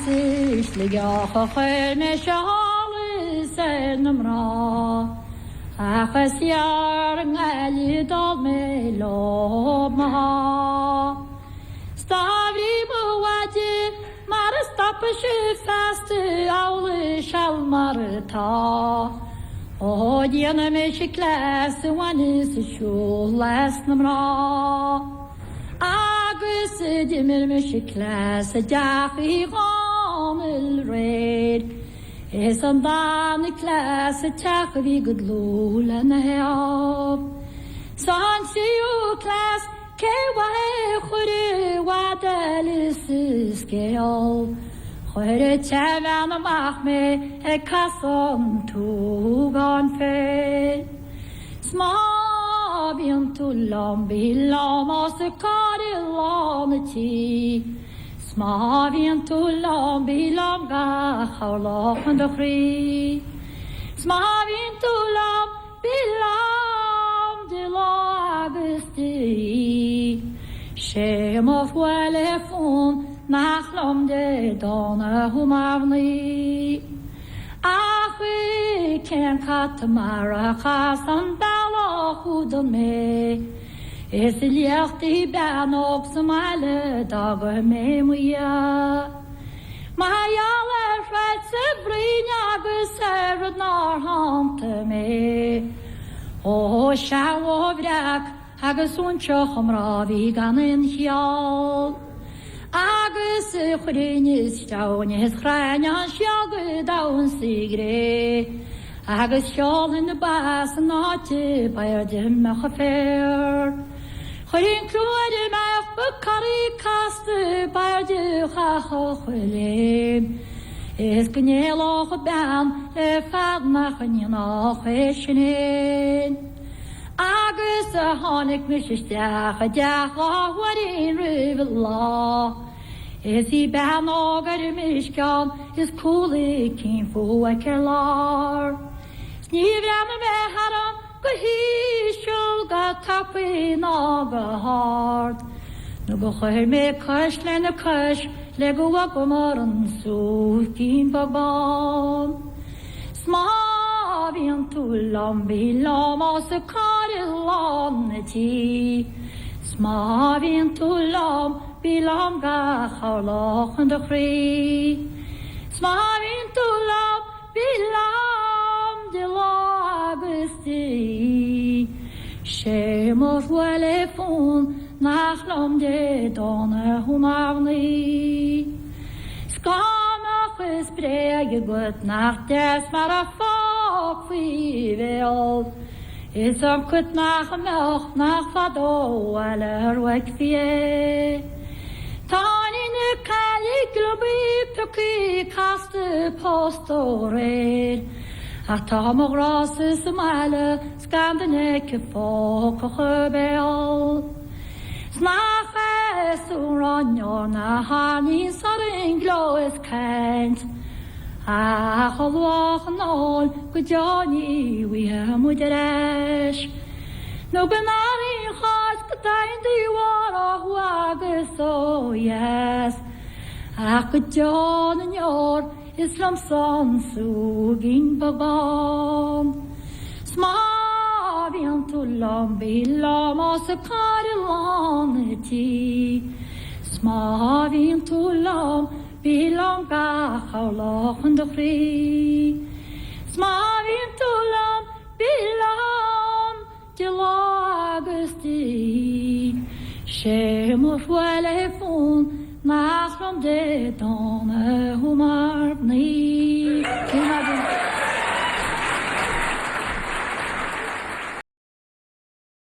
is Sligeach a Chuir me gáilais na mrá. Agus thiar nGaillimh dal me lob ma. Stavrí mhaide mar a stopfaidh feasta eolas shall mar atá. O déanfaidh mise cleas bhainfeas siúl na mrá. Agus dimir mise cleas deach Uí Dhomhnaill réir. Is an darna cleas teach go dlúth lena thaobh. San siúl cleas cé Chuir mhaide is scéal. Chuir tebhan amach me Casadh tSúgáin fé. Smá bhíonn tú lom bí lom os a cáil lom na tí. Smá bhíonn tú lom bí lom ga chabhlach an do chrí. Smá bhíonn tú lom bí lom de lá agus tí. Sé mo bhfuil fún nach lom Dé Domhnaigh mhaith. Ach Uí cén cat marachas an bailach Uí Dhomhnaill. Is Sligeach beanach sa mhaide daga me muia. Eolas rhaid sa bhrí agus rud nar hanta me. O seabhreach agus únseach amrá bhí gan in cheall. Agus Chuir is teáin is chráine an seagad an sigré. Agus seáil in na bás an áte bairde meach a fér. Chuir clúir meach bucarí casta bairde chacha chuile. Is gnéalach a bean le fadnach an nach sinné. Agus a tháinig miseisteach a deach áhhaín rih lá. Is í bean ágar misceán is cúla cín fuaic lár. Sníomh me haram go híisiúil go tapaí ná go háard. Nu go chuir me cais lena cais le go bhha mar an súl cín bagbán. Smá bhíonn tú lom bí lom os a cáil lom na tí. Smá bhíonn tú lom bí lom ga chabhlach an do chrí. Smá bhíonn tú lom bí lom de lá agus tí. Sé mo bhfuil fún nach lom Dé Domhnaigh mhaith. Scanach is breag gut nach des mar a fág faoi bhéal. Is am cuit nach a meach nach fadó eile ruig fie. Táin na cailí globí pucaí casta postó réir. Ach tá mo grasa sa mhaile scandanne ce fóg a chubéal. Snach úránneor na hánín sar ingló is caint. A cholwach an ol go Johnny we muid eis. No benari chas go dain di war a agus o yes. A go John an yor is from son tSúgáin babam. Smá bhíonn tú lom bí lom os a cáil lom na tí. Smá bhíonn tú lom bí lom ga chabhlach an do chrí. Smá bhíonn tú lom bí lom de lá agus tí. Sé mo bhfuil fún nach lom Dé Domhnaigh mhaith.